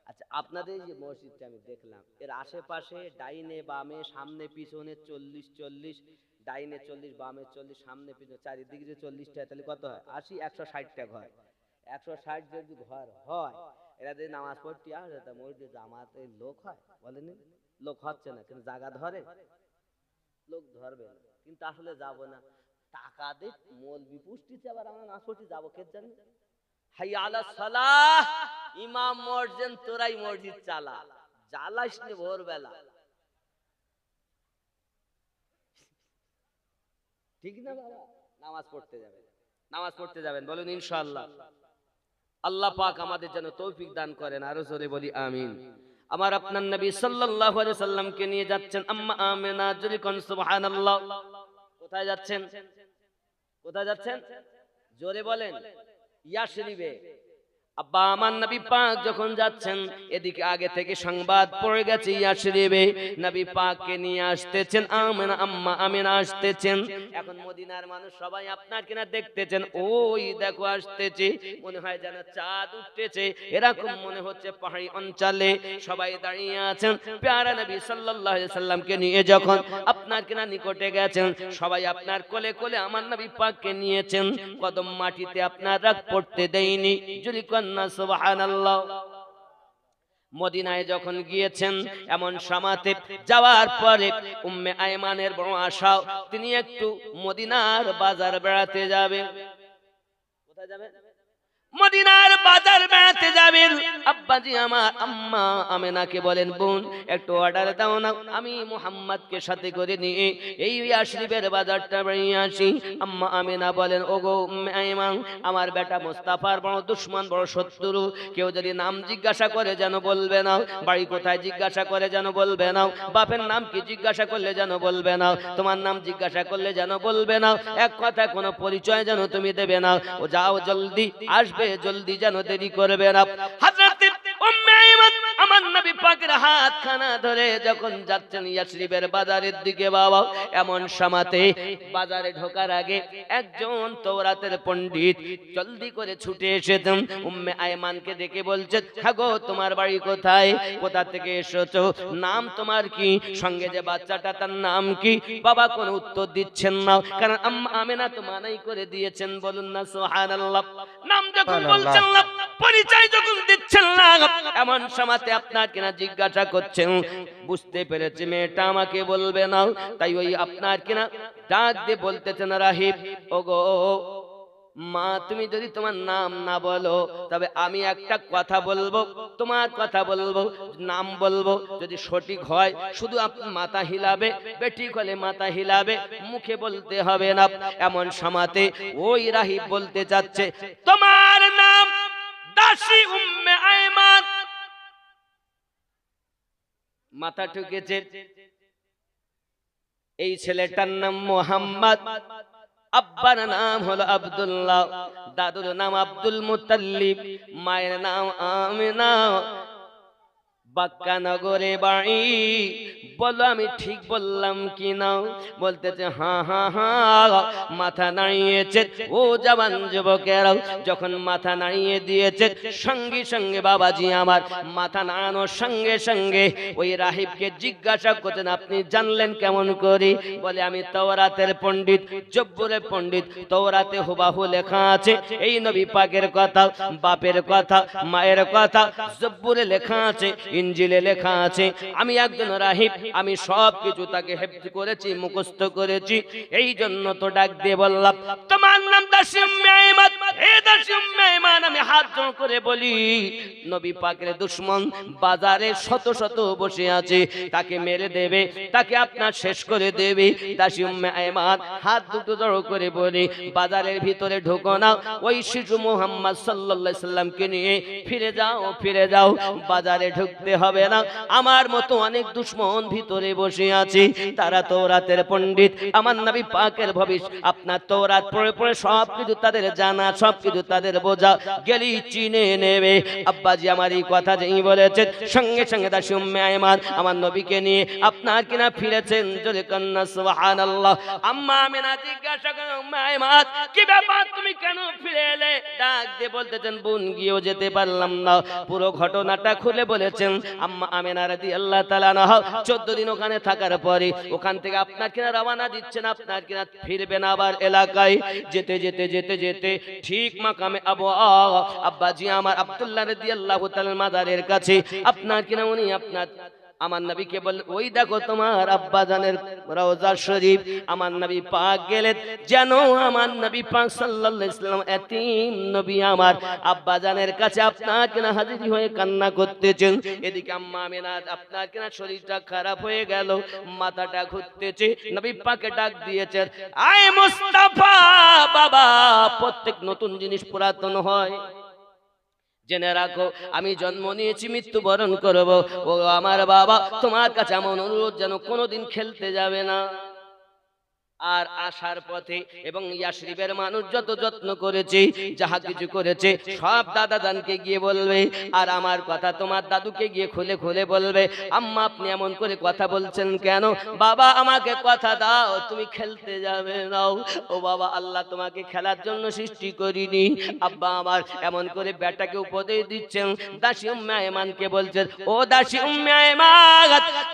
আচ্ছা, আপনাদের এই যে মসজিদটা আমি দেখলাম, এর আশেপাশে ডাইনে বামে সামনে পিছনে 40, ডাইনে 40, বামে 40, সামনে পিছনে চারিদিকে যে 40টা, তাহলে কত হয়? 80, 160টা ঘর। 160 যদি ঘর হয়, এরা যদি নামাজ পড়তে আসে, তা মসজিদে জামাতে লোক হয়? বলেন, লোক হচ্ছে না। কিন্তু জায়গা ধরে, লোক ধরবে না। কিন্তু আসলে যাব না, টাকা দিয়ে মৌলবি পুষ্টিতে আবার আমরা নামাজ পড়তে যাবো কে জানি। হাইয়া আলা সালাহ, ইমাম মসজিদ, তোরাই মসজিদ চালা, জ্বালাস নি ভোরবেলা। ঠিক না বাবা? নামাজ পড়তে যাবেন, নামাজ পড়তে যাবেন, বলুন ইনশাআল্লাহ। আল্লাহ পাক আমাদের যেন তৌফিক দান করেন। আরো জোরে বলি আমিন। আমার আপনার নবী সাল্লাল্লাহু আলাইহি সাল্লামকে নিয়ে যাচ্ছেন আম্মা আমিনা, জোরে কোন সুবহানাল্লাহ। কোথায় যাচ্ছেন? কোথায় যাচ্ছেন? জোরে বলেন। ইয়াশরিবে। আব্বা আমার নবী পাক যখন যাচ্ছেন, এদিকে আগে থেকে সংবাদ পড়ে গেছে ইয়াশরিবে নবী পাককে নিয়ে আসতেছেন আমিনা, আম্মা আমিনা আসতেছেন। এখন মদিনার মানুষ সবাই আপনার কিনা দেখতেছেন, ওই দেখো আসতেছে, মনে হয় যেন চাঁদ উঠতেছে, এরকম মনে হচ্ছে। পাহাড়ি অঞ্চলে সবাই দাঁড়িয়ে আছেন। প্যারা নবী সাল্লাল্লাহু আলাইহি সাল্লামকে নিয়ে যখন আপনার কিনা নিকটে গেছেন, সবাই আপনার কোলে কোলে আমার নবী পাককে নিয়েছেন। কদম মাটিতে আপনার রাগ পড়তে দেয়নি। যদি কন্যা সুবহানাল্লাহ। মদিনায় যখন গিয়েছেন, এমন সমাতে যাওয়ার পরে উম্মে আয়মানের বড় আশা, তিনি একটু মদিনার বাজার বেড়াতে যাবেন। কোথায় যাবেন? মদিনার বাজার বেড়াতে যাবেন, আব্বাজি আমার আম্মা আমেনাকে বলেন, বোন একটু অর্ডার দাও না, আমি মুহাম্মদকে সাথে করে নিয়ে এই ইয়াশরিবের বাজারটা বেরিয়ে আসি। আম্মা আমেনা বলেন, ওগো উম্মে আইমান, আমার বেটা মুস্তাফার বড় দুশমন, বড় শত্রু, কেউ যদি নাম জিজ্ঞাসা করে যেন বলবে না, বাড়ি কোথায় জিজ্ঞাসা করে যেন বলবে না, বাপের নাম কি জিজ্ঞাসা করলে যেন বলবে না, তোমার নাম জিজ্ঞাসা করলে যেন বলবে না, এক কথা কোনো পরিচয় যেন তুমি দেবে না, ও যাও জলদি আসবে, জলদি যেন দেরি করবে না। হযরত উম্মে আইমান আমার নবী পাকের হাতখানা ধরে যখন যাচ্ছেন ইয়াশরিবের বাজারের দিকে, বাবা এমন সময়তে বাজারে ঢোকার আগে একজন তাওরাতের পণ্ডিত জলদি করে ছুটে এসেছেন। উম্মে আইমানকে দেখে বলছে, হ্যাঁ গো, তোমার বাড়ি কোথায়, কোথা থেকে এসেছো, নাম তোমার কি, সঙ্গে যে বাচ্চাটা তার নাম কি? বাবা কোনো উত্তর দিচ্ছেন না, কারণ আম্মা আমেনা তো মানাই করে দিয়েছেন। বলুন না সুবহানাল্লাহ। নাম যখন বলছেন না, পরিচয় যখন দিচ্ছেন না, এমন সময়তে আপনার কিনা জিজ্ঞাসা করছেন, বুঝতে পেরেছি মেয়েটা আমাকে বলবে না, তাই ওই আপনার কিনা ডাক দিয়ে বলতেছেন, রাহিব, ওগো মা, তুমি যদি তোমার নাম না বলো তবে আমি একটা কথা বলবো, তোমার কথা বলবো, নাম বলবো, যদি সঠিক হয় শুধু আপনি মাথা হিলাবে, বেঠিক হলে মাথা হিলাবে, মুখে বলতে হবে না। এমন সময়তে ওই রাহিব বলতে যাচ্ছে, তোমার নাম দাসী উম্মে আইমান। মাথা ঠুকেছে। এই ছেলেটার নাম মুহাম্মদ, আব্বার নাম হলো আব্দুল্লাহ, দাদুর নাম আব্দুল মুত্তালিব, মায়ের নাম আমিনা, বাক্কা নগরে বাড়ি। বলো আমি ঠিক বললাম কি না? বলতেছে হ্যাঁ হ্যাঁ হ্যাঁ। মাথা নাড়িয়েছে। ও জওয়ান যুবকেরাও যখন মাথা নাড়িয়ে দিয়েছে, সঙ্গে সঙ্গে বাবাজি আমার মাথা নাড়ানোর সঙ্গে সঙ্গে ওই রাহিবকে জিজ্ঞাসা করছেন, আপনি জানলেন কেমন করে? বলে আমি তাওরাতের পণ্ডিত, জব্বরের পণ্ডিত, তাওরাতে হুবাহু লেখা আছে এই নবী পাকের কথা, বাপের কথা, মায়ের কথা জব্বরে লেখা আছে, ইনজিলে লেখা আছে। আমি একজন রাহিব, আমি সব কিছু তাকে হেফজ করেছি, মুখস্থ করেছি, এই জন্য তো ডাক দিয়ে বললাম, তোমার নাম দাসী উম্মে আইমান। হে দাসী উম্মে আইমান, আমি হাত জোড় করে বলি, নবী পাকের দুশমন বাজারে শত শত বসে আছে, তাকে মেরে দেবে, তাকে আপনার শেষ করে দেবে। দাসী উম্মে আইমান হাত দুটো জড়ো করে বলি, বাজারের ভিতরে ঢোকো না, ওই শিশু মুহাম্মদ সাল্লাল্লাহু আলাইহি সাল্লামকে নিয়ে ফিরে যাও, ফিরে যাও, বাজারে ঢুকতে হবে না। আমার মতো অনেক দুশমন ভিতরে বসে আছে, তারা তাওরাতের পণ্ডিত, আমার নবী পাকের ভবিষ্যৎ, আপনার তাওরাত পড়ে পড়ে সব কিছু তাদের জানা, সব কিছু তাদের বোঝা, গেলি চিনে নেবে। আব্বাজি আমার এই কথা যেই বলেছেন, সঙ্গে সঙ্গে দাসী উম্মে আইমান আমার নবীকে নিয়ে আপনার কিনা ফিরেছেন। জোরে কন্না সুবহানাল্লাহ। আম্মা আমিনা জিজ্ঞাসা করেন, উম্মে আইমান কি ব্যাপার, তুমি কেন ফিরে এলে? ডাক দিয়ে বলতেছেন, বোন গিয়েও যেতে পারলাম না। পুরো ঘটনাটা খুলে বলেছেন। আম্মা আমিনা রাদিয়াল্লাহু তাআলা আনহা 14 দিন ওখানে থাকার পরে ওখান থেকে আপনার কিনা রওনা দিচ্ছেন, আপনার কিনা ফিরবেন আবার এলাকায়। যেতে যেতে যেতে যেতে ঠিক মাকামে আব্বাজি আমার আব্দুল্লাহ রাদিয়াল্লাহু তাআলা মাজারের কাছে আপনার কিনা উনি আপনার আমার নবীকে বল, ওই দেখো তোমার আব্বা জানের রওজা শরীফ। আমার নবী পাক গেলেন, যেন আমার নবী পাক সাল্লাল্লাহু আলাইহি সাল্লাম এতিম নবী আমার আব্বা জানের কাছে আপনার কিনা হাজির হয়ে কান্না করতেছেন। এদিকে আম্মা আমিনা আপনার কিনা শরীরটা খারাপ হয়ে গেল, মাথাটা ঘুরতেছে। নবী পাকে ডাক দিয়েছেন, আয় মুস্তাফা। বাবা, প্রত্যেক নতুন জিনিস পুরাতন হয়। জেনে রাখো, আমি জন্ম নিয়েছি, মৃত্যুবরণ করব। ও আমার বাবা, তোমার কাছে আমার অনুরোধ যেন কোনোদিন খেলতে যাবে না। আর আসার পথে এবং ইয়াশরিবের মানুষ যত যত্ন করেছে, যাহা কিছু করেছে, সব দাদা জানকে গিয়ে বলবে, আর আমার কথা তোমার দাদুকে গিয়ে খুলে খুলে বলবে। আম্মা আপনি এমন করে কথা বলছেন কেন? বাবা আমাকে কথা দাও, তুমি খেলতে যাবে নাও। ও বাবা, আল্লাহ তোমাকে খেলার জন্য সৃষ্টি করিনি। আব্বা আমার এমন করে বেটাকে উপদেশ দিচ্ছেন। দাসী উম্মে আইমানকে বলছেন, ও দাসী উম্মে আইমান,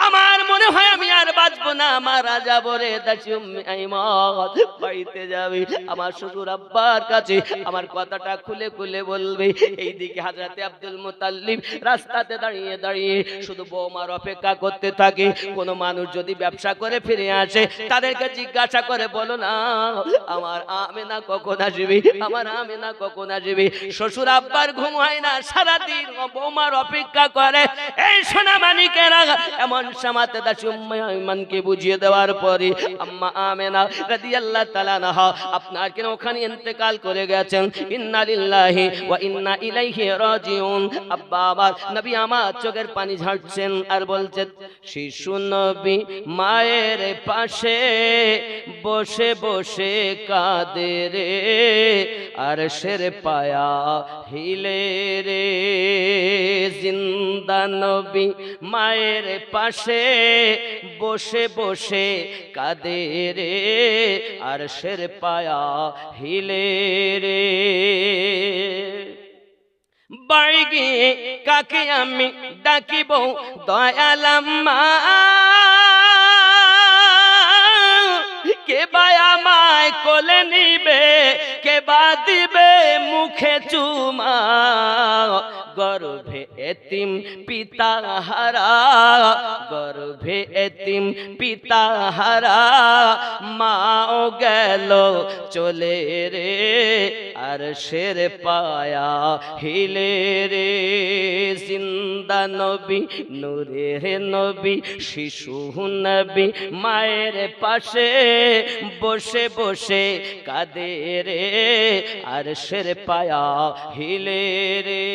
আমার মনে হয় আমি আর বাঁচবো না, মারা যাবো রে দাসী উম্মে আইমান। বাড়িতে যাবে, আমার শ্বশুর আব্বার কাছে আমার কথাটা খুলে খুলে বলবে। এইদিকে হযরতে আব্দুল মুত্তালিব রাস্তাতে দাঁড়িয়ে দাঁড়িয়ে শুধু বৌমার অপেক্ষা করতে থাকে। কোনো মানুষ যদি ব্যবসা করে ফিরে আসে, তাদেরকে জিজ্ঞাসা করে, বলো না আমার আমেনা কখন আসবে, আমার আমেনা কখন আসবে। শ্বশুর আব্বার ঘুম হয় না, সারাদিন বৌমার অপেক্ষা করে। এই সোনা মানিকেরা, এমন সময়তে দাসী উম্মে আইমানকে বুঝিয়ে দেওয়ার পরে আম্মা আমেনা রাদিয়াল্লাহু তাআলা আনহা আপনার কেন ওখানে ইন্তেকাল করে গেছেন। ইন্না লিল্লাহি ওয়া ইন্না ইলাইহি রাজিউন। আব্বা আমার নবী আমার চোখের পানি ঝাড়ছেন আর বলছেন, শিশু নবী মায়ের পাশে বসে বসে কাঁদে রে, আরশের পায়া হিলে রে। জিন্দা নবী মায়ের পাশে বসে বসে কাঁদে রে, আরশের পায়া হিলে রে। বাড়ি গিয়ে কাকে আমি ডাকিব দয়াল আম্মা, কে বা আমায় কোলে নিবে, কে বা দিবে মুখে চুমা। গর্ভে এতিম পিতা হারা, গর্ভে এতিম পিতা হারা, মাও গেল চলে রে, আরশের পায়া হিলে রে। জিন্দা নবী নূরের নবী শিশু নবী মায়ের পাশে বসে বসে কাঁদে রে, আরশের পায়া হিলে রে।